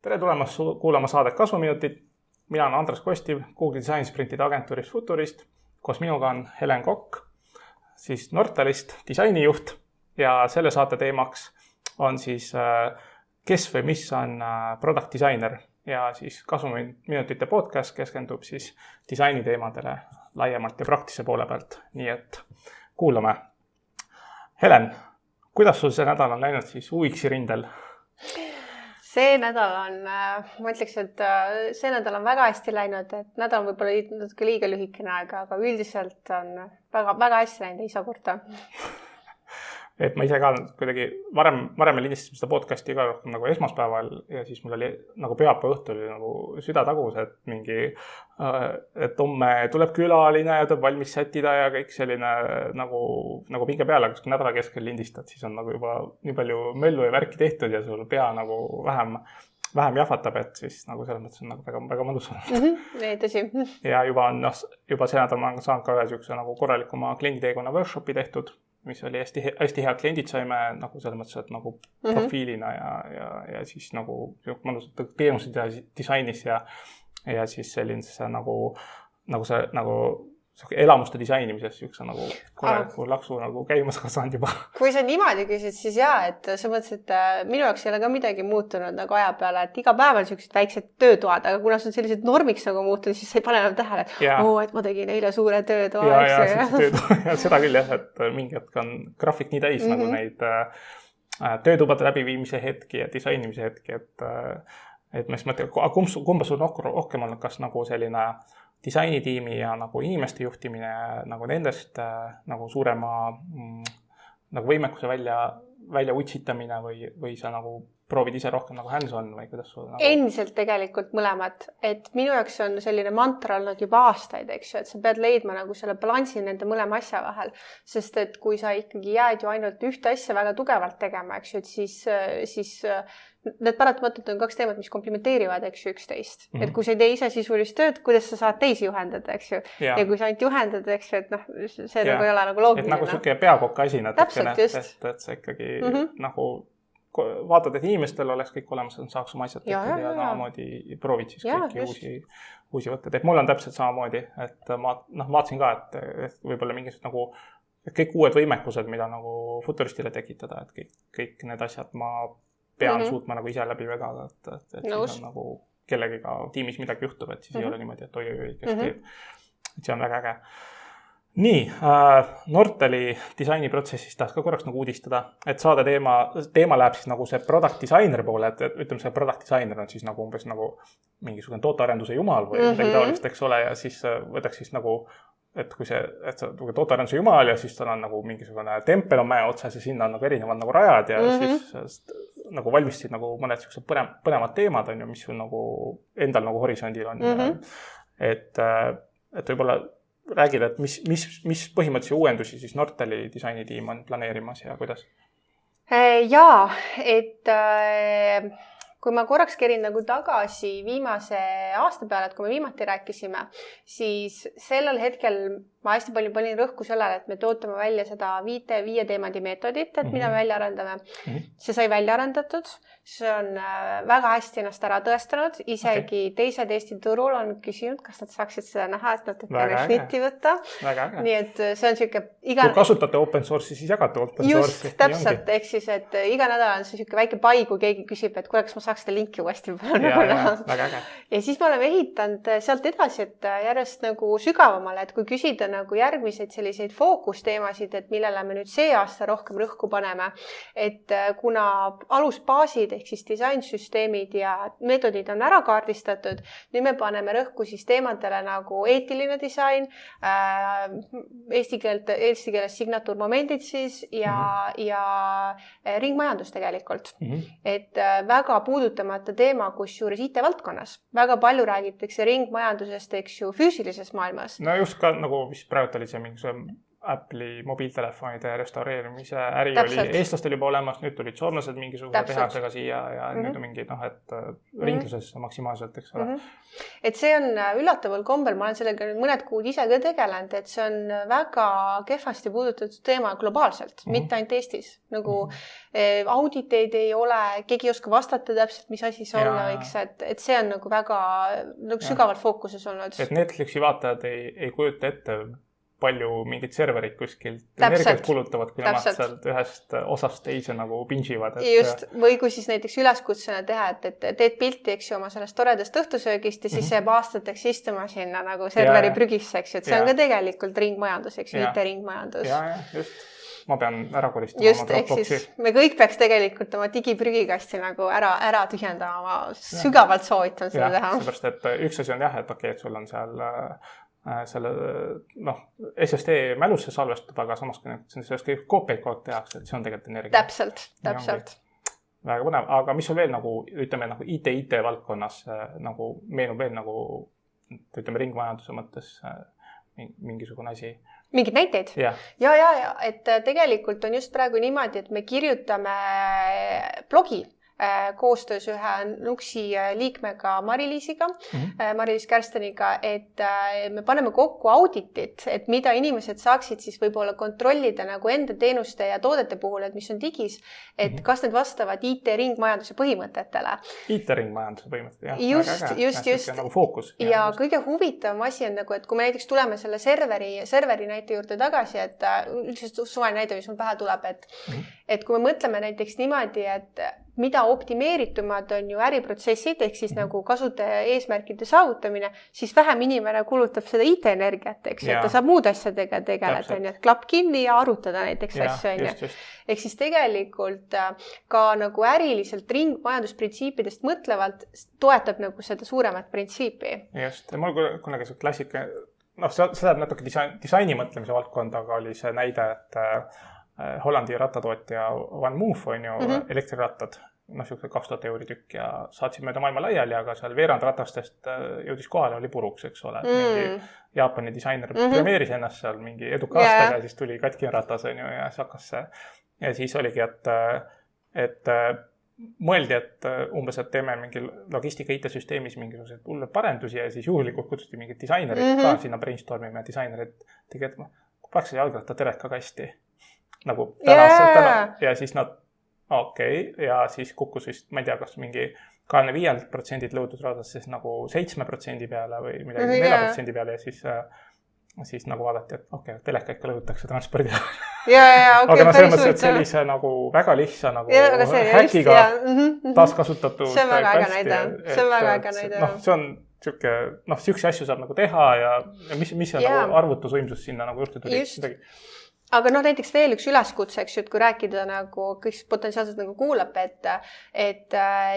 Tere tulemast kuulama saadet Kasvuminutid. Mina olen Andres Kostiv, Google Design Sprintide agentuurist Futurist. Koos minuga on Helen Kokk, siis Nortalist disainijuht ja selle saate teemaks on siis kes või mis on product designer ja siis Kasvuminutite podcast keskendub siis disainiteemadele laiemalt ja praktilise poole pealt. Nii et kuulame. Helen, kuidas sul see nädal on läinud siis UX-i rindel? See nädal on, ma ütleks, et see nädal on väga hästi läinud, et nädal on võib-olla natuke liiga lühikene aega, aga üldiselt on väga hästi läinud, ei saa kurta. Et ma ise ka kuidagi varem me lindistasime seda podcasti ka rohkem nagu esmaspäeval ja siis mul oli nagu pühapäeva õhtul nagu süda tagus, et mingi, et homme tuleb külaline ja tuleb valmis sätida ja kõik selline nagu pinge peale, kus nädala keskel lindistad, siis on nagu juba nii palju möllu ja värki tehtud ja sul pea nagu vähem jahvatab, et siis nagu selles mõttes on nagu väga mõnus olnud. Tõsi. Ja juba see nädal ma olen saanud ka ühe sihukese nagu korralikuma klienditeekonna workshopi tehtud, mis oli hästi hea, kliendid saime nagu selles mõttes, et nagu profiilina ja siis nagu mõnusalt teenused disainis ja siis selline nagu elamuste disainimises sihukese nagu korraliku laksu nagu käimas ka saanud juba. Kui sa niimoodi küsid, siis jaa, et sa mõtlesid, et minu jaoks ei ole ka midagi muutunud nagu aja peale, et iga päev on sihukesed väiksed töötoad, aga kuna see on sellised normiks nagu muutunud, siis sa ei pane enam tähele, et ma tegin eile suure töötoa. Ja seda küll jah, et mingi hetk on graafik nii täis nagu neid töötubade läbiviimise hetki ja disainimise hetki, et ma siis mõtlen, kumba sul rohkem on, kas nagu selline disainitiimi ja nagu inimeste juhtimine nagu nendest nagu suurema nagu võimekuse välja utsitamine või sa nagu proovid ise rohkem nagu hands-on või kuidas sul nagu... Endiselt tegelikult mõlemad, et minu jaoks on selline mantra olnud juba aastaid, eks ju, et sa pead leidma nagu selle balansi nende mõlema asja vahel, sest et kui sa ikkagi jääd ju ainult ühte asja väga tugevalt tegema, eks ju, et siis need paratamatult on kaks teemat, mis komplementeerivad, eks ju, üksteist. Et kui sa ei tee ise sisulist tööd, kuidas sa saad teisi juhendada, eks ju. Ja kui sa ainult juhendad, eks ju, et see nagu ei ole nagu loogiline. Et nagu suke peakokka asi natukene, et sa ikkagi nagu vaatad, et inimestel oleks kõik olemas, et saaks oma asjad tehtud ja samamoodi proovid siis kõiki uusi võtted. Et mul on täpselt samamoodi, et ma vaatasin ka, et võib-olla mingisugused nagu et kõik uued võimekused, mida nagu Futuristile tekitada, et kõik need asjad ma pean suutma nagu ise läbi vedada, et siis on nagu kellegiga tiimis midagi juhtub, et siis ei ole niimoodi, et oi, kes teeb. Et see on väga äge. Nii, Nortali disainiprotsessis tahaks ka korraks nagu uudistada, et saade teema läheb siis nagu see product designer poole, et ütleme, see product designer on siis nagu umbes nagu mingisugune tootearenduse jumal või midagi taolist, eks ole, ja siis võtaks siis nagu et kui et tootearenduse jumal ja siis tal on nagu mingisugune tempel on mäe otsas ja sinna on nagu erinevad nagu rajad ja siis nagu valmistasid nagu mõned sellised põnevad teemad on ju, mis sul nagu endal nagu horisondil on. Et võib-olla räägid, et mis põhimõttelisi uuendusi siis Nortali disainitiim on planeerimas ja kuidas? Jaa, et kui ma korraks kerin nagu tagasi viimase aasta peale, et kui me viimati rääkisime, siis sellel hetkel ma hästi palju panin rõhku sellele, et me tootame välja seda 5 teemadi meetodit, et mida me välja arendame. See sai välja arendatud, see on väga hästi ennast ära tõestanud, isegi teised Eesti turul on küsinud, kas nad saaksid seda näha, et natukene šnitti võtta. Nii et see on siuke kui kasutate open source'i, siis jagate open source'i. Just, täpselt, ehk siis, et iga nädal on see siuke väike pai, kui keegi küsib, et kuule, kas ma saaks seda linki uuesti ja siis me oleme ehitanud sealt edasi, et järjest nagu sügavamale, et kui küsida nagu järgmiseid selliseid fookusteemasid, et millele me nüüd see aasta rohkem rõhku paneme, et kuna alusbaasid ehk siis disainsüsteemid ja meetodid on ära kaardistatud, nüüd me paneme rõhku siis teemadele nagu eetiline disain, eesti keeles signatuurmomendid siis ja ringmajandus tegelikult. Et väga puudutamata teema, kus juures IT-valdkonnas. Väga palju räägitakse ringmajandusest, eks ju, füüsilises maailmas. No just ka nagu, mis praegu oli see mingisugune Apple'i mobiiltelefonide restaureerimise äri oli eestlastel juba olemas, nüüd tulid soomlased mingisuguse tehasega siia ja nüüd on mingi, et ringluses maksimaalselt, eks ole. Et see on üllataval kombel, ma olen sellega mõned kuud ise ka tegelenud, et see on väga kehvasti puudutatud teema globaalselt, mitte ainult Eestis. Nagu auditeid ei ole, keegi ei oska vastata täpselt, mis asi see olla võiks, et see on nagu väga sügavalt fookuses olnud. Et Netflixi vaatajad ei kujuta ette palju mingid serverid kuskilt energiat kulutavad, kui nemad sealt ühest osast teise nagu pinživad. Just, või kui siis näiteks üleskutsena teha, et teed pilti, eks ju, oma sellest toredast õhtusöögist ja siis jääb aastateks istuma sinna nagu serveri prügisse, eks ju, et see on ka tegelikult ringmajandus, eks ju, IT-ringmajandus. Ja, just. Ma pean ära koristama just, oma Dropboxi. Me kõik peaks tegelikult oma digiprügikasti nagu ära tühjendama, ma sügavalt soovitan seda teha. Seepärast, et üks asi on et okei, et sul on seal selle SSD mälusse salvestab, aga samas kui sellest kõik koopiaid kogu aeg tehakse, et see on tegelikult energia. Täpselt. Väga põnev, aga mis on veel nagu, ütleme, nagu IT valdkonnas nagu meenub veel nagu, ütleme, ringmajanduse mõttes mingisugune asi? Mingid näiteid? Ja, et tegelikult on just praegu niimoodi, et me kirjutame blogi koostöös ühe Nuxi liikmega Mari-Liisiga, Mari-Liis Kärsteniga, et me paneme kokku auditit, et mida inimesed saaksid siis võib-olla kontrollida nagu enda teenuste ja toodete puhul, et mis on digis, et kas need vastavad IT-ringmajanduse põhimõtetele. IT-ringmajanduse põhimõtted, jah. Just. Nagu fookus. Ja kõige huvitavam asi on nagu, et kui me näiteks tuleme selle serveri näite juurde tagasi, et üldiselt suvaline näide, mis mul pähe tuleb, et kui me mõtleme näiteks niimoodi, et mida optimeeritumad on ju äriprotsessid, ehk siis nagu kasutaja eesmärkide saavutamine, siis vähem inimene kulutab seda IT-energiat, eks ju, et ta saab muud asjadega tegeleda, et klapp kinni ja arutada näiteks asju. Ehk siis tegelikult ka nagu äriliselt ringmajandusprintsiipidest mõtlevalt toetab nagu seda suuremat printsiipi. Just, ja mul kunagi see klassika, see läheb natuke disaini mõtlemise valdkonda, aga oli see näide, et Hollandi ratatootja Van Moof on ju elektrirattad, siukse 2000 € tükk ja saatsid mööda maailma laiali, aga seal veerand ratastest jõudis kohale, oli puruks, eks ole. Jaapani disainer premeeris ennast seal mingi eduka aastaga ja siis tuli katkine ratas on ju ja siis hakkas see. Ja siis oligi, et mõeldi, et umbes, et teeme mingi logistika IT-süsteemis mingisuguseid hulle parendusi ja siis juhulikult kutsuti mingid disainerid ka sinna brainstormima ja disainerid tegid, kui pakse jalgratta teleka kasti. Nagu täna ja siis nad, ja siis kukkus vist, ma ei tea, kas mingi 25% lõudud raadast siis nagu 7% peale või midagi 4% peale ja siis nagu vaadati, et teleka ikka lõhutakse transpordi. Aga selles mõttes, et sellise nagu väga lihtsa nagu häkiga taaskasutatud see on väga äge näide. See on siuke, siukse asju saab nagu teha ja mis on nagu arvutusvõimsus sinna nagu juurde tuli. Aga näiteks veel üks üleskutseks, et kui rääkida nagu kõik potentsiaalselt nagu kuulab, et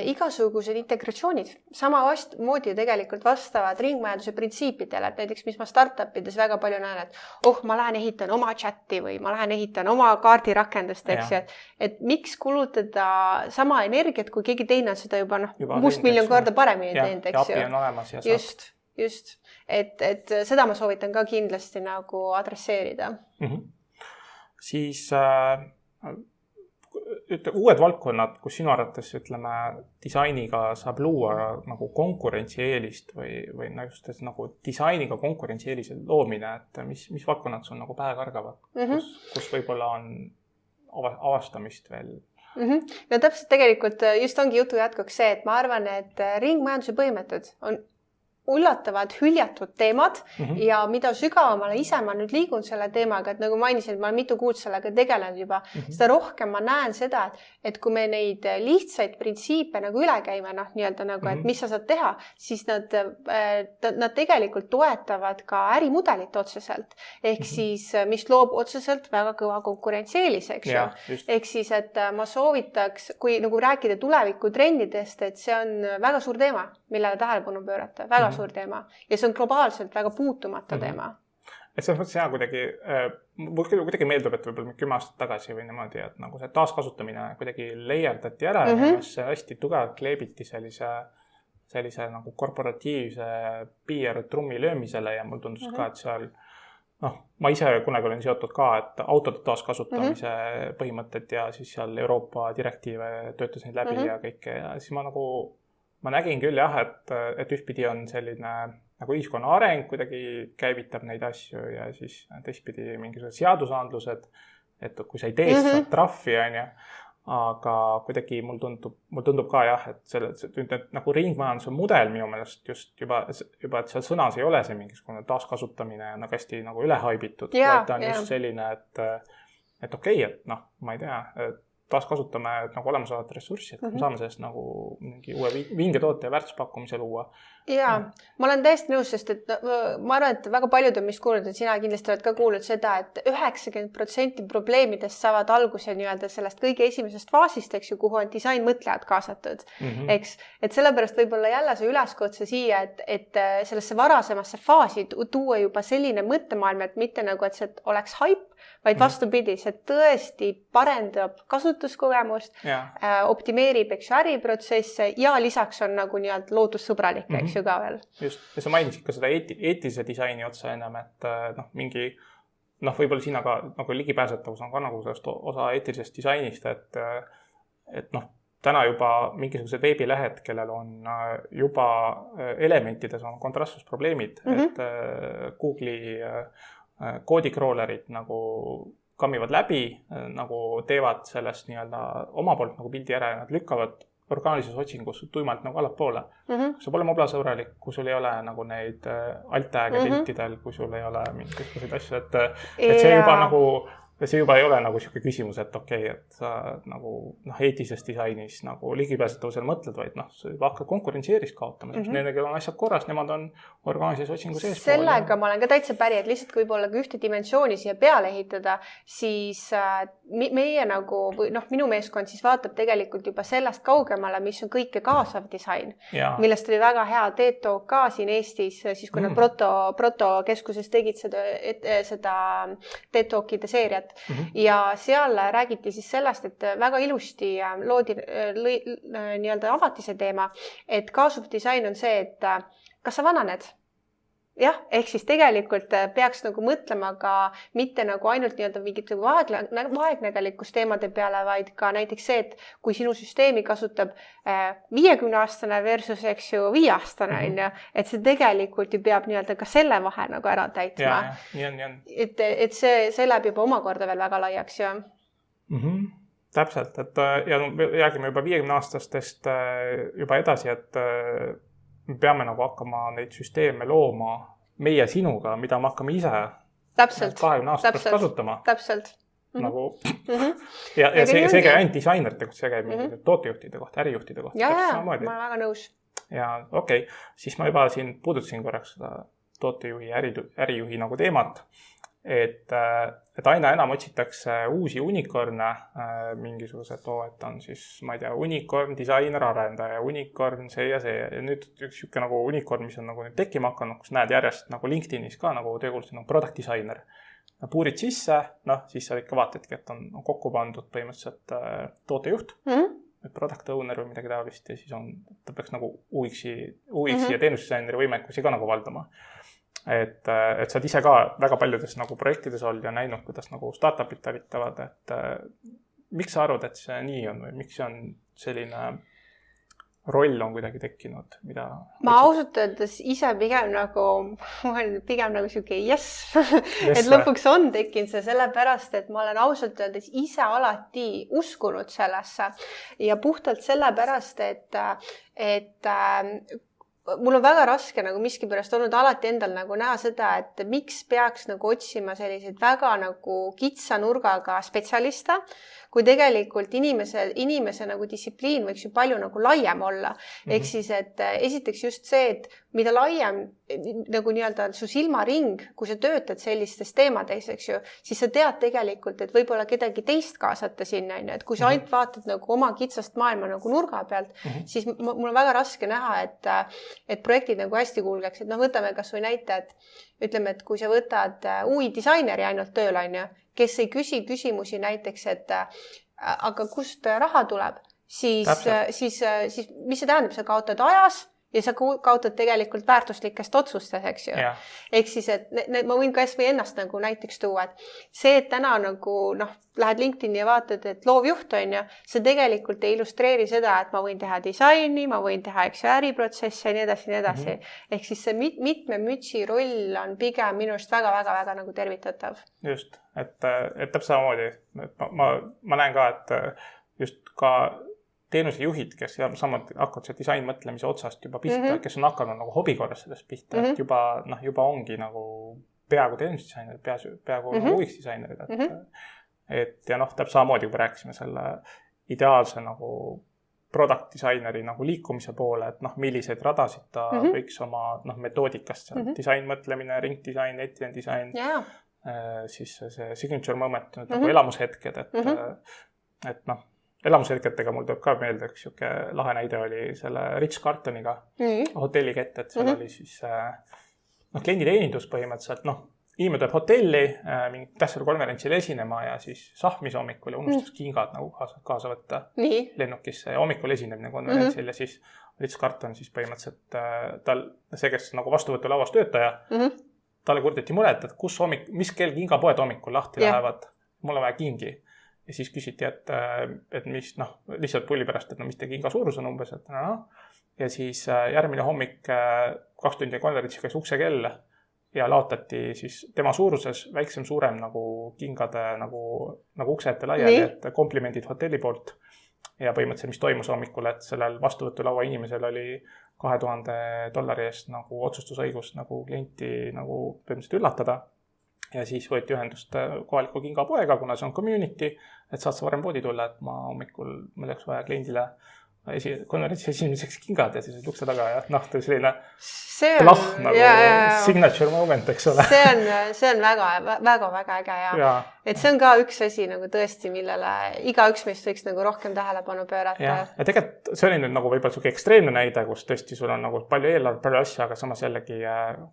igasugused integratsioonid samamoodi tegelikult vastavad ringmajanduse printsiipidele, et näiteks mis ma startupides väga palju näen, et ma lähen ehitan oma chati või ma lähen ehitan oma kaardirakendust, eks ju, et miks kulutada sama energiat, kui keegi teine on seda juba mustmiljon korda paremini teinud, eks ju. Ja API on olemas ja saab. Just, et seda ma soovitan ka kindlasti nagu adresseerida. Siis uued valdkonnad, kus sinu arvates, ütleme, disainiga saab luua nagu konkurentsieelist või just nagu disainiga konkurentsieelise loomine, et mis valdkonnad sul nagu pähe kargavad, kus võib-olla on avastamist veel? No täpselt tegelikult just ongi jutu jätkuks see, et ma arvan, et ringmajanduse põhimõtted on ullatavad hüljatud teemad ja mida sügavamale ise ma nüüd liigun selle teemaga, et nagu mainisin, ma olen mitu kuud sellega tegelenud juba, seda rohkem ma näen seda, et kui me neid lihtsaid printsiipe nagu üle käime, nii-öelda nagu, et mis sa saad teha, siis nad tegelikult toetavad ka ärimudelit otseselt. Ehk siis, mis loob otseselt väga kõva konkurentsieelis, eks ju. Ehk siis, et ma soovitaks, kui nagu rääkida tuleviku trendidest, et see on väga suur teema, millele tähelepanu pöörata, väga suur teema. Ja see on globaalselt väga puutumata teema. Et selles mõttes kuidagi meeldub, et võib-olla 10 aastat tagasi või niimoodi, et nagu see taaskasutamine kuidagi leierdati ära ja see hästi tugevalt kleebiti sellise nagu korporatiivse PR-trummi löömisele ja mul tundus ka, et seal ma ise kunagi olen seotud ka, et autode taaskasutamise põhimõtted ja siis seal Euroopa direktiive töötasin läbi ja kõike ja siis ma nägin küll jah, et ühtpidi on selline nagu ühiskonna areng kuidagi käivitab neid asju ja siis teistpidi mingisugused seadusandlused, et kui sa ei tee, siis saad trahvi, on ju. Aga kuidagi mul tundub ka jah, et nagu ringmajanduse mudel minu meelest just juba, et seal sõnas ei ole see mingisugune taaskasutamine nagu hästi nagu ülehaibitud, vaid ta on just selline, et okei, et ma ei tea, taaskasutame nagu olemasolevat ressurssi, et me saame sellest nagu mingi uue vingetoote ja väärtuspakkumise luua. Jaa, ma olen täiesti nõus, sest et ma arvan, et väga paljud on mis kuulnud, et sina kindlasti oled ka kuulnud seda, et 90% probleemidest saavad alguse nii-öelda sellest kõige esimesest faasist, eks ju, kuhu on disainmõtlejad kaasatud. Eks, et sellepärast võib-olla jälle see üleskutse siia, et sellesse varasemasse faasi tuua juba selline mõttemaailm, et mitte nagu, et see oleks haip, vaid vastupidi, see tõesti parendab kasutuskogemust, optimeerib, eks ju, äriprotsesse ja lisaks on nagu nii-öelda loodussõbralik, eks ju ka veel. Just, ja sa mainisid ka seda eetilise disaini otsa ennem, et mingi, võib-olla siin aga nagu ligipääsetavus on ka nagu sellest osa eetilisest disainist, et täna juba mingisugused veebilehed, kellel on juba elementides on kontrastsusprobleemid, et Google'i koodicrawlerid nagu kammivad läbi, nagu teevad sellest nii-öelda oma poolt nagu pildi ära ja nad lükkavad orgaanilises otsingus tuimalt nagu allapoole. See pole moblasõbralik, kui sul ei ole nagu neid alt-tag'e piltidel, kui sul ei ole mingisuguseid asju, et see juba nagu see juba ei ole nagu selline küsimus, et okei, et sa nagu eetilises disainis nagu ligipääsetavusel mõtled, vaid sa hakkad konkurentsieerist kaotama. Nendega on asjad korras, nemad on orgaanilises otsingus eespool. Sellega ma olen ka täitsa päri, et lihtsalt kui võib-olla ühte dimensiooni siia peale ehitada, siis meie nagu, minu meeskond siis vaatab tegelikult juba sellest kaugemale, mis on kõike kaasav disain, millest oli väga hea TED-talk ka siin Eestis, siis kui nad Proto keskuses tegid seda TED-talkide seeriat. Ja seal räägiti siis sellest, et väga ilusti loodi nii-öelda avati see teema, et kaasuv disain on see, et kas sa vananed? Jah, ehk siis tegelikult peaks nagu mõtlema ka mitte nagu ainult nii-öelda mingit vaegnägelikkust teemade peale, vaid ka näiteks see, et kui sinu süsteemi kasutab 50-aastane versus, eks ju, 5-aastane, et see tegelikult ju peab nii-öelda ka selle vahe nagu ära täitma. Et see läheb juba omakorda veel väga laiaks, ja. Täpselt, et ja räägime juba 50-aastastest juba edasi, et me peame nagu hakkama neid süsteeme looma meie sinuga, mida me hakkame ise 20 aastat kasutama. Täpselt. Nagu, ja see käib ainult disainerite kohta, see käib mingite tootejuhtide kohta, ärijuhtide kohta. Ja, ma olen väga nõus. Ja okei, siis ma juba siin puudutasin korraks seda tootejuhi, ärijuhi nagu teemat, et aina enam otsitakse uusi unicorne, mingisugused, et on siis, ma ei tea, unicorn, disainer, arendaja, unicorn, see ja see. Ja nüüd üks siuke nagu unicorn, mis on nagu nüüd tekkima hakanud, kus näed järjest nagu LinkedInis ka nagu töökuulus nagu product designer. Puurid sisse, siis sa ikka vaatadki, et on kokku pandud põhimõtteliselt tootejuht, product owner või midagi taolist ja siis ta peaks nagu UX-i ja teenusdesigneri võimekusi ka nagu valdama. Et sa oled ise ka väga paljudes nagu projektides olnud ja näinud, kuidas nagu startupid talitavad, et miks sa arvad, et see nii on või miks see on selline roll on kuidagi tekkinud, mida... Ma ausalt öeldes ise pigem nagu siuke yes. Et lõpuks on tekkinud see sellepärast, et ma olen ausalt öeldes ise alati uskunud sellesse ja puhtalt sellepärast, et mul on väga raske nagu miskipärast olnud alati endal nagu näha seda, et miks peaks nagu otsima selliseid väga nagu kitsa nurgaga spetsialiste, kui tegelikult inimese nagu distsipliin võiks ju palju nagu laiem olla. Ehk siis, et esiteks just see, et mida laiem nagu nii-öelda su silmaring, kui sa töötad sellistes teemades, eks ju, siis sa tead tegelikult, et võib-olla kedagi teist kaasata sinna, et kui sa ainult vaatad nagu oma kitsast maailma nagu nurga pealt, siis mul on väga raske näha, et projektid nagu hästi kulgeks. Et võtame kas või näite, et ütleme, et kui sa võtad UI-disaineri ainult tööl, kes ei küsi küsimusi näiteks, et aga kust raha tuleb, siis mis see tähendab, sa kaotad ajas ja sa kaotad tegelikult väärtuslikest otsustest, eks ju. Ehk siis, et ma võin kas või ennast nagu näiteks tuua, et see, et täna nagu lähed LinkedIni ja vaatad, et loovjuht on ju, see tegelikult ei illustreeri seda, et ma võin teha disaini, ma võin teha, eks ju, äriprotsessi ja nii edasi, nii edasi. Ehk siis see mitme mütsi roll on pigem minu arust väga nagu tervitatav. Just, et täpselt samamoodi. Ma näen ka, et just ka teenusejuhid, kes samuti hakkavad see disain mõtlemise otsast juba pihta, kes on hakanud nagu hobi korras sellest pihta, et juba ongi nagu peaaegu teenusdisainerid, peaaegu nagu UX-disainerid. Et ja täpselt samamoodi, kui rääkisime selle ideaalse nagu product designeri nagu liikumise poole, et milliseid radasid ta võiks oma metoodikast seal, disain mõtlemine, ringdisain, etienne disain, siis see signature moment, nagu elamushetked, et elamushetketega mul tuleb ka meelde, üks siuke lahe näide oli selle Ritz Carltoniga hotellikett, et seal oli siis klienditeenindus põhimõtteliselt, inimene tuleb hotelli mingi tähtsal konverentsil esinema ja siis sahmis hommikul ja unustas kingad nagu kaasa võtta lennukisse ja hommikul esinemine konverentsil ja siis Ritz Carlton siis põhimõtteliselt see, kes nagu vastuvõtulauas töötaja, talle kurdeti muret, et mis kell kingapoed hommikul lahti lähevad, mul on vaja kingi. Ja siis küsiti, et mis, lihtsalt pulli pärast, et mis te kinga suurus on umbes, et ja siis järgmine hommik 2 tundi konverentsi käis ukse kell ja laotati siis tema suuruses väiksem suurem nagu kingade nagu ukse ette laiali, et komplimendid hotelli poolt ja põhimõtteliselt, mis toimus hommikul, et sellel vastuvõtulaua inimesel oli $2000 eest nagu otsustusõigus nagu klienti nagu põhimõtteliselt üllatada. Ja siis võeti ühendust kohaliku kingapoega, kuna see on community, et saad sa varem poodi tulla, et ma hommikul meil oleks vaja kliendile konverentsi esimeseks kingad ja siis ukse taga ja selline plah nagu signature moment, eks ole. See on väga äge ja et see on ka üks asi nagu tõesti, millele igaüks meist võiks nagu rohkem tähelepanu pöörata. Ja tegelikult see oli nüüd nagu võib-olla suke ekstreemne näide, kus tõesti sul on nagu palju eelarve, palju asja, aga samas jällegi,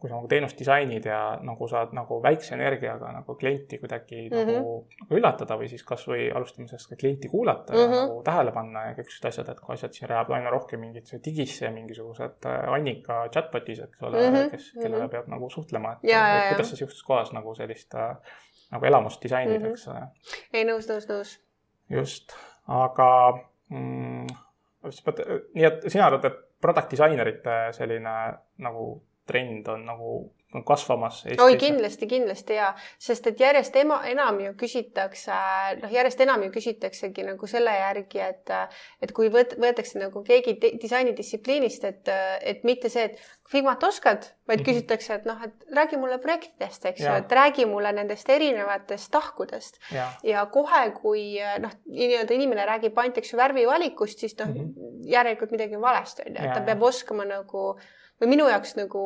kui sa nagu teenust disainid ja nagu saad nagu väikse energiaga nagu klienti kuidagi nagu üllatada või siis kas või alustamisest ka klienti kuulata ja nagu tähele panna ja kõik asjad, et kui asjad siin rääb aina rohkem mingid digisse ja mingisugused Annika chatbotis, eks ole, kellele peab nagu suhtlema, et kuidas sa siukstes kohas nagu sellist nagu elamust disainid, eks ole. Ei, nõus. Just, aga nii et sina arvad, et product disainerite selline nagu trend on nagu kasvamas Eestis? Oi, kindlasti ja, sest et järjest enam ju küsitaksegi nagu selle järgi, et kui võetakse nagu keegi disainidistsipliinist, et mitte see, et Figmat oskad, vaid küsitakse, et räägi mulle projektidest, eks ju, et räägi mulle nendest erinevatest tahkudest. Ja kohe, kui inimene räägib ainult värvivalikust, siis järelikult midagi valesti on. Ta peab oskama nagu, või minu jaoks nagu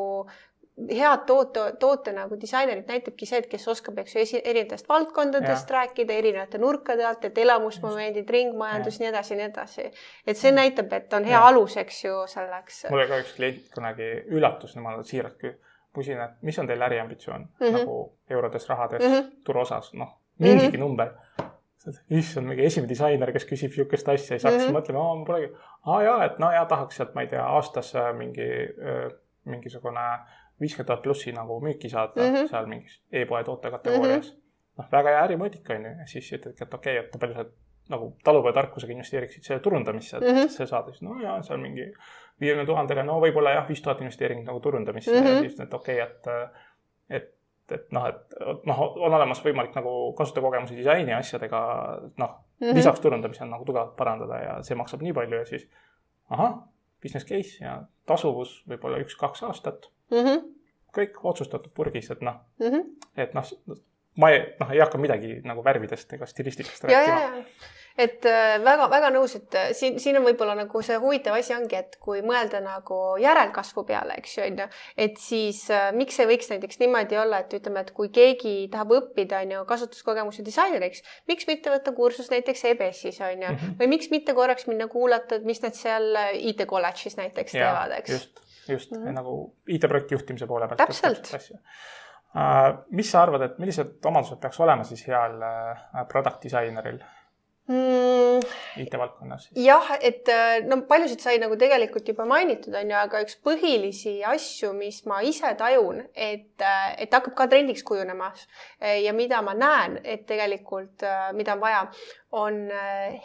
head toote nagu disainerid näitabki see, et kes oskab erinevatest valdkondadest rääkida, erinevate nurkade alt, et elamusmomendid, ringmajandus, nii edasi. Et see näitab, et on hea alus, eks ju, selleks. Mulle ka üks klient kunagi üllatus, nemad siiralt küll. Pusin, et mis on teil äriambitsioon nagu eurodes, rahades, turuosas, mingigi number. Issand, mingi esimene disainer, kes küsib siukest asja ja saaks mõtlema, ma polegi, et tahaks sealt, ma ei tea, aastas mingisugune 50,000 plussi nagu müüki saada seal mingis e-poe toote kategoorias. Väga hea ärimõõdik on ju. Ja siis ütled, et okei, et palju sa nagu talupojatarkusega investeeriksid selle turundamisse, et see saada. Seal mingi 50,000, võib-olla 5,000 investeering nagu turundamisse. Ja siis, et okei, et on olemas võimalik nagu kasutajakogemuse disaini asjadega, lisaks turundamisel nagu tugevalt parandada ja see maksab nii palju ja siis, business case ja tasuvus võib-olla 1-2 aastat. Kõik otsustatud purgis, et ma ei hakka midagi nagu värvidest ega stilistikast rääkima. Et väga nõus, et siin on võib-olla nagu see huvitav asi ongi, et kui mõelda nagu järelkasvu peale, eks ju, et siis miks ei võiks näiteks niimoodi olla, et ütleme, et kui keegi tahab õppida kasutuskogemuse disaineriks, miks mitte võtta kursus näiteks EBS-is, või miks mitte korraks minna kuulata, mis nad seal IT kolledžis näiteks teevad, eks? Just, nagu IT-projekti juhtimise poole pealt. Täpselt. Mis sa arvad, et millised omadused peaks olema siis heal product disaineril? IT-valdkonnas siis? Jah, et no paljusid sai nagu tegelikult juba mainitud, on ju, aga üks põhilisi asju, mis ma ise tajun, et hakkab ka trendiks kujunema ja mida ma näen, et tegelikult, mida on vaja, on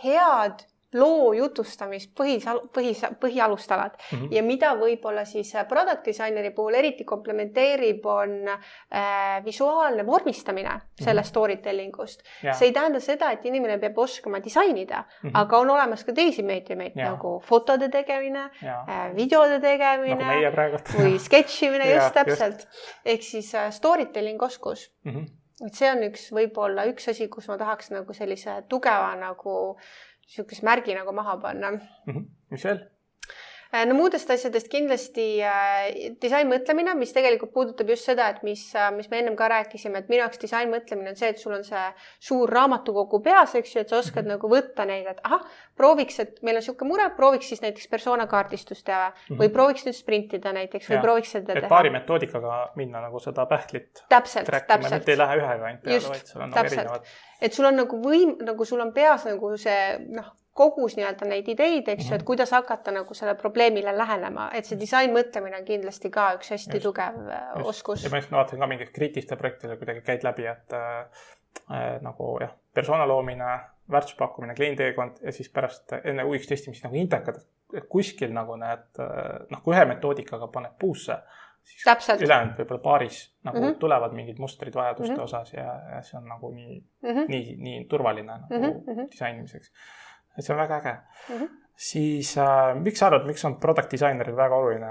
head loo jutustamist põhialustalad ja mida võib-olla siis product designeri puhul eriti komplementeerib, on visuaalne vormistamine sellest storytellingust. See ei tähenda seda, et inimene peab oskama disainida, aga on olemas ka teisi meediumeid nagu fotode tegemine, videode tegemine nagu meie praegult. Või sketšimine, just täpselt. Ehk siis storytelling oskus. Et see on võib-olla üks asi, kus ma tahaks nagu sellise tugeva nagu niisugust märgi nagu maha panna. Mis veel? No muudest asjadest kindlasti disainmõtlemine, mis tegelikult puudutab just seda, et mis me ennem ka rääkisime, et minu jaoks disainmõtlemine on see, et sul on see suur raamatukogu peas, eks ju, et sa oskad nagu võtta neid, et prooviks, et meil on niisugune mure, prooviks siis näiteks persoonakaardistust teha või prooviks nüüd sprintida näiteks või prooviks seda teha. Et paari metoodikaga minna nagu seda pähklit täpselt. Et ei lähe ühega ainult peale, vaid seal on nagu erinevad. Et sul on nagu sul on peas nagu see kogus nii-öelda neid ideid, eks ju, et kuidas hakata nagu selle probleemile lähenema, et see disainmõtlemine on kindlasti ka üks hästi tugev oskus. Ja ma just vaatasin ka mingit kriitiliste projektile kuidagi käid läbi, et nagu persona loomine, väärtuspakkumine, klienditeekond ja siis pärast enne UX testimist nagu intekad, et kuskil nagu need, kui ühe metoodikaga paned puusse, siis ülejäänud võib-olla paaris nagu tulevad mingid mustrid vajaduste osas ja see on nagu nii turvaline nagu disainimiseks. Et see on väga äge. Siis miks sa arvad, miks on product designeril väga oluline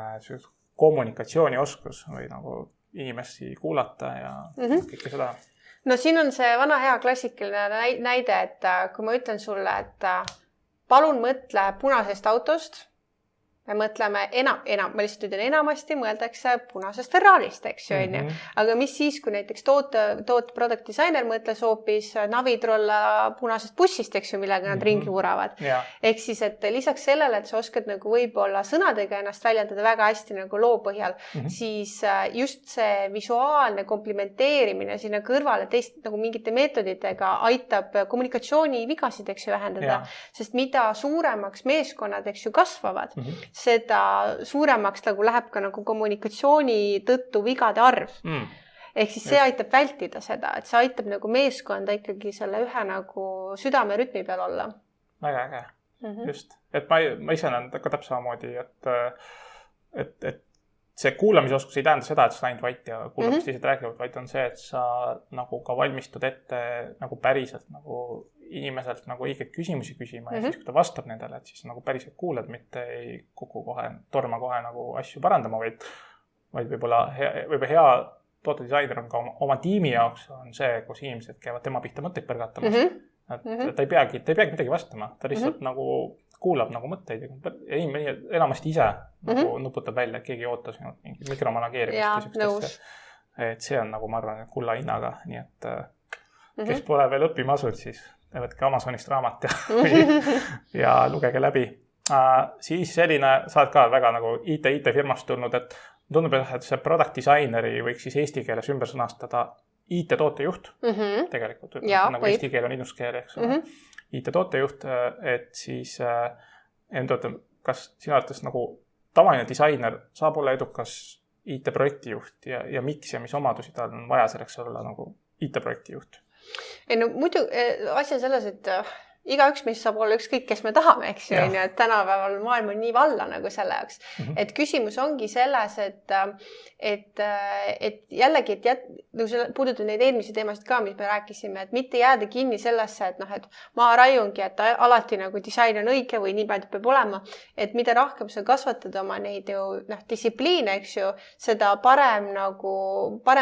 kommunikatsioonioskus või nagu inimesi kuulata ja kõike seda? No siin on see vana hea klassikaline näide, et kui ma ütlen sulle, et palun mõtle punasest autost, me mõtleme ma lihtsalt ütlen enamasti, mõeldakse punasest Ferrarist, eks ju, on ju. Aga mis siis, kui näiteks product designer mõtles hoopis navitrolla punasest bussist, eks ju, millega nad ringi vuravad. Ehk siis, et lisaks sellele, et sa oskad nagu võib-olla sõnadega ennast väljendada väga hästi nagu loo põhjal, siis just see visuaalne komplimenteerimine sinna kõrvale nagu mingite meetoditega aitab kommunikatsiooni vigasid, eks ju, vähendada. Sest mida suuremaks meeskonnad, eks ju, kasvavad, seda suuremaks nagu läheb ka nagu kommunikatsiooni tõttu vigade arv. Ehk siis see aitab vältida seda, et see aitab nagu meeskonda ikkagi selle ühe nagu südamerütmi peal olla. Väga äge, just. Et ma ise näen ka täpselt samamoodi, et see kuulamisoskus ei tähenda seda, et sa ainult vait ja kuulamist lihtsalt räägivad, vaid on see, et sa nagu ka valmistud ette nagu päriselt nagu inimeselt nagu õigeid küsimusi küsima ja siis, kui ta vastab nendele, et siis nagu päriselt kuulad, mitte ei torma kohe nagu asju parandama, vaid võib-olla hea tootedisainer on ka oma tiimi jaoks on see, kus inimesed käivad tema pihta mõtteid põrgatamas. Et ta ei peagi midagi vastama, ta lihtsalt nagu kuulab nagu mõtteid ja enamasti ise nagu nuputab välja, et keegi ootas mingi mikromanageerimist. Et see on nagu, ma arvan, kulla hinnaga, nii et kes pole veel õppima asunud, siis võtke Amazonist raamat ja lugege läbi. Siis selline, sa oled ka väga nagu IT-firmast tulnud, et tundub, et see product designeri võiks siis eesti keeles ümber sõnastada IT-tootejuht. Tegelikult, nagu eesti keel on innuskeel, eks ole. IT-tootejuht, et siis kas sinu arvates nagu tavaline disainer saab olla edukas IT-projektijuht ja miks ja mis omadusi tal on vaja selleks olla nagu IT-projektijuht? Ei no muidu asja selles, et igaüks meist saab olla ükskõik, kes me tahame, eks ju, et tänapäeval maailm on nii valla nagu selle jaoks. Et küsimus ongi selles, et jällegi, puudutab neid eelmisi teemasid ka, mis me rääkisime, et mitte jääda kinni sellesse, et ma raiungi, et alati nagu disain on õige või nii palju peab olema, et mida rohkem sa kasvatad oma neid distsipliine, eks ju, seda parem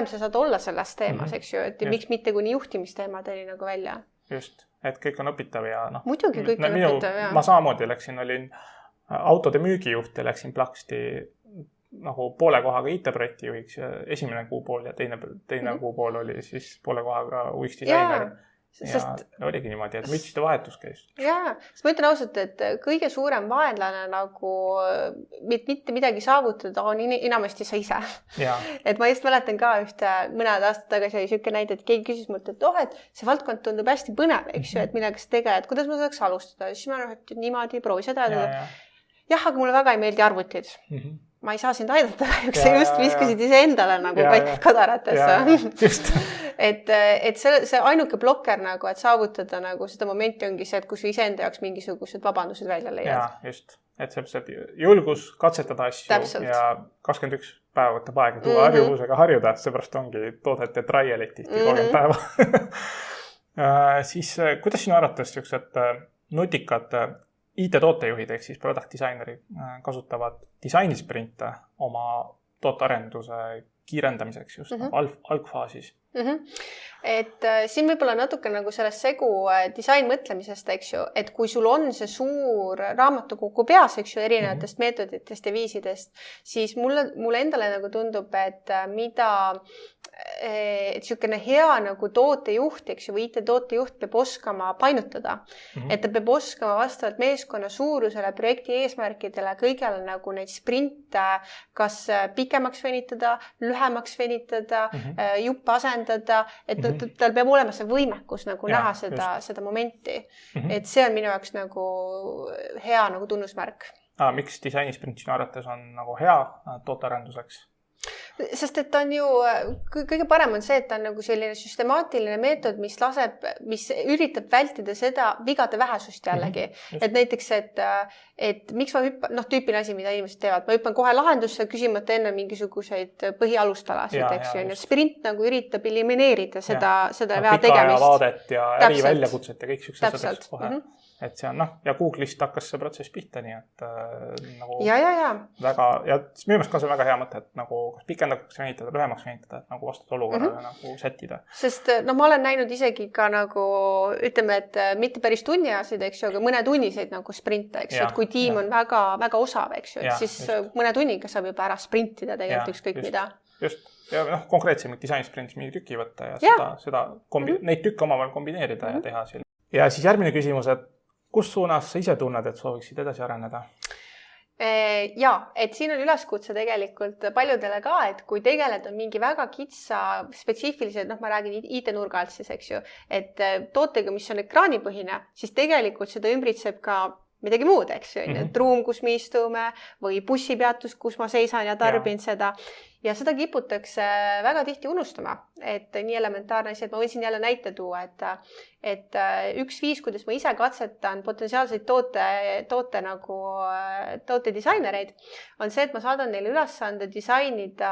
sa saad olla selles teemas, eks ju, et miks mitte kuni juhtimisteemadeni nagu välja. Just. Et kõik on õpitav ja muidugi kõik on õpitav, jah. Ma samamoodi olin autode müügijuht ja läksin plaksti nagu poole kohaga IT-projekti juhiks ja esimene kuupool ja teine kuupool oli siis poole kohaga UX disainer. oligi niimoodi, et mütside vahetus käis. Jaa, sest ma ütlen ausalt, et kõige suurem vaenlane nagu mitte midagi saavutada on enamasti sa ise. Et ma just mäletan ka mõned aastad tagasi oli selline näide, et keegi küsis mult, et see valdkond tundub hästi põnev, eks ju, et millega sa tegeled, kuidas ma saaks alustada. Siis ma et niimoodi proovi seda. Jah, aga mulle väga ei meeldi arvutid. Ma ei saa sind aidata, sa just viskasid iseendale nagu kadaratesse. Et see ainuke blokker nagu, et saavutada nagu seda momenti ongi see, et kui sa iseenda jaoks mingisugused vabandused välja leiad. Jaa, just. Et see julgus katsetada asju. Täpselt. Ja 21 päeva võtab aega tuua harjuvusega harjuda, seepärast ongi toodete trialit tihti 30 päeva. Siis kuidas sinu arvates nutikad IT-tootejuhid ehk siis product designerid kasutavad disainisprinte oma tootearenduse kiirendamiseks just algfaasis? Et siin võib-olla natuke nagu sellest segu disain mõtlemisest, eks ju, et kui sul on see suur raamatukogu peas, eks ju, erinevatest meetoditest ja viisidest, siis mulle endale nagu tundub, et niisugune hea nagu tootejuht, eks ju, või IT-tootejuht peab oskama painutada. Et ta peab oskama vastavalt meeskonna suurusele, projekti eesmärkidele, kõigele nagu neid sprinte kas pikemaks venitada, lühemaks venitada, juppe asendada, et tal peab olema see võimekus nagu näha seda momenti. Et see on minu jaoks nagu hea nagu tunnusmärk. Miks disainisprint sinu arvates on nagu hea tootearenduseks? Sest et on ju, kõige parem on see, et ta on nagu selline süstemaatiline meetod, mis üritab vältida seda vigade vähesust jällegi. Et näiteks, et miks ma hüppan, tüüpiline asi, mida inimesed teevad, ma hüppan kohe lahendusse küsimata enne mingisuguseid põhialustalasid, eks ju. Sprint nagu üritab elimineerida seda vea tegemist. Pika ja vaadet ja äri väljakutset ja kõik süksed asjad kohe. Et see on, ja Google'ist hakkas see protsess pihta, nii et nagu väga, ja minu meelest ka see on väga hea mõte, et nagu kas pikendaks venitada, lühemaks venitada, et nagu vastata olukorrale nagu sättida. Sest ma olen näinud isegi ka nagu, ütleme, et mitte päris tunniasid, eks ju, aga mõne tunniseid nagu sprinte, eks ju, et kui tiim on väga, väga osav, eks ju, et siis mõne tunniga saab juba ära sprintida tegelikult ükskõik mida. Just, ja konkreetsemalt disainsprint mingi tüki võtta ja neid tükke omavahel kombineerida ja teha siin. Ja siis järgmine küsimus, et kus suunas sa ise tunned, et sooviksid edasi areneda? Jaa, et siin on üleskutse tegelikult paljudele ka, et kui tegeleda mingi väga kitsa spetsiifilised, ma räägin IT-nurga alt siis, eks ju, et tootega, mis on ekraanipõhine, siis tegelikult seda ümbritseb ka midagi muud, eks ju, et ruum, kus me istume või bussipeatus, kus ma seisan ja tarbin seda. Ja seda kiputakse väga tihti unustama, et nii elementaarne asi, et ma võin siin jälle näite tuua, et üks viis, kuidas ma ise katsetan potentsiaalseid toote disainereid, on see, et ma saadan neile ülesande disainida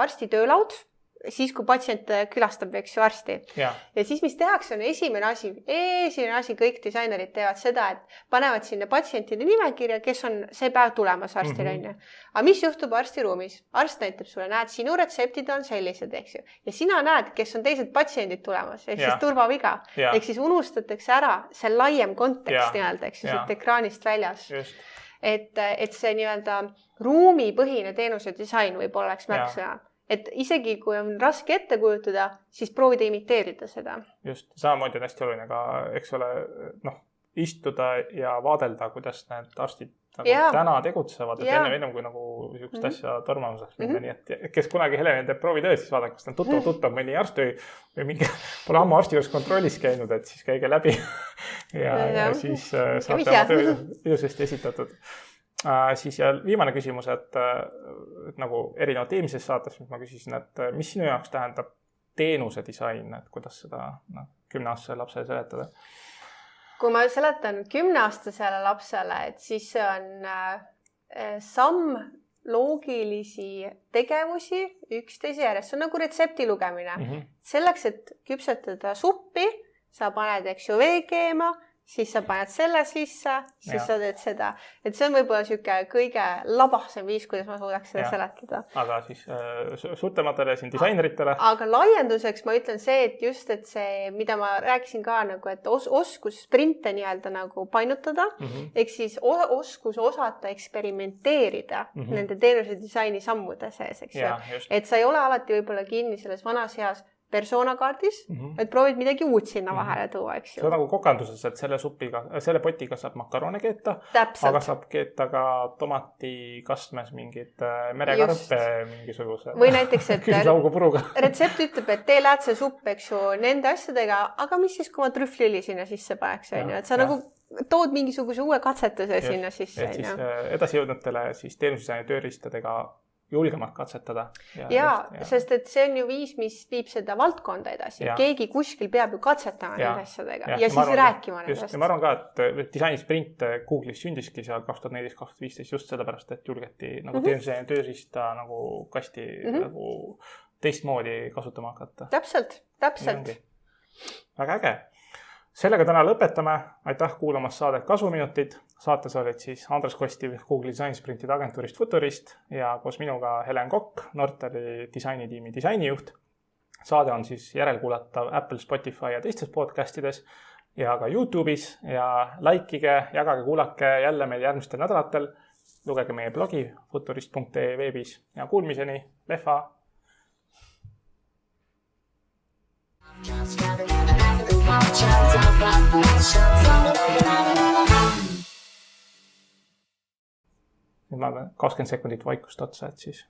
arsti töölaud, siis kui patsient külastab, eks ju, arsti. Ja siis, mis tehakse, on esimene asi, kõik disainerid teevad seda, et panevad sinna patsientide nimekirja, kes on see päev tulemas arstil, on ju. Aga mis juhtub arstiruumis? Arst näitab sulle, näed, sinu retseptid on sellised, eks ju. Ja sina näed, kes on teised patsiendid tulemas, ehk siis turvaviga. Ehk siis unustatakse ära see laiem kontekst nii-öelda, eks ju, siit ekraanist väljas. Et see nii-öelda ruumipõhine teenuse disain võib oleks märksõna. Et isegi kui on raske ette kujutada, siis proovida imiteerida seda. Just, samamoodi on hästi oluline ka, eks ole, istuda ja vaadelda, kuidas need arstid täna tegutsevad, et enne kui nagu niisugust asja tormamuseks minna, nii et kes kunagi Heleni teeb proovitööd, siis vaadake, kas ta tuttav mõni arst või mingi pole ammu arsti juures kontrollis käinud, et siis käige läbi ja siis saate oma töö ilusasti esitatud. Siis ja viimane küsimus, et nagu erinevalt eelmises saates, mis ma küsisin, et mis sinu jaoks tähendab teenuse disain, et kuidas seda 10-aastasele lapsele seletada? Kui ma seletan 10-aastasele lapsele, et siis see on samm loogilisi tegevusi üksteise järjest. See on nagu retsepti lugemine. Selleks, et küpsetada suppi, sa paned, eks ju, vee keema, siis sa paned selle sisse, siis sa teed seda. Et see on võib-olla siuke kõige labasem viis, kuidas ma suudaks seda seletada. Aga siis suurtematele siin disaineritele? Aga laienduseks ma ütlen see, et just, et see, mida ma rääkisin ka nagu, et oskus sprinte nii-öelda nagu painutada, ehk siis oskus osata eksperimenteerida nende teenuse disaini sammude sees, eks ju. Et sa ei ole alati võib-olla kinni selles vanas heas persoonakaardis, et proovid midagi uut sinna vahele tuua, eks ju. See on nagu kokanduses, et selle potiga saab makarone keeta, aga saab keeta ka tomatikastmes mingid merekarpe mingisuguse. Või näiteks, et küüslaugupuruga. Retsept ütleb, et tee läätsesupp, eks ju, nende asjadega, aga mis siis, kui ma trühvlili sinna sisse paneks, on ju, et sa nagu tood mingisuguse uue katsetuse sinna sisse. Et siis edasijõudnutele siis teenusdisaini tööriistadega julgemalt katsetada. Sest et see on ju viis, mis viib seda valdkonda edasi. Keegi kuskil peab ju katsetama nende asjadega ja siis rääkima nendest. Ja ma arvan ka, et disainisprint Google'is sündiski seal 2014-2015 just sellepärast, et julgeti nagu teenusdisaini tööriista nagu kasti nagu teistmoodi kasutama hakata. Täpselt. Väga äge. Sellega täna lõpetame. Aitäh kuulamast saadet Kasuminutid. Saates olid siis Andres Kostiv Google disainisprintide agentuurist Futurist ja koos minuga Helen Kokk, Nortali disainitiimi disainijuht. Saade on siis järelkuulatav Apple, Spotify ja teistes podcastides ja ka YouTube'is ja likeige, jagage, kuulake jälle meil järgmistel nädalatel. Lugege meie blogi futurist.ee veebis ja kuulmiseni. Lehva! Nüüd ma 20 sekundit vaikust otsa, et siis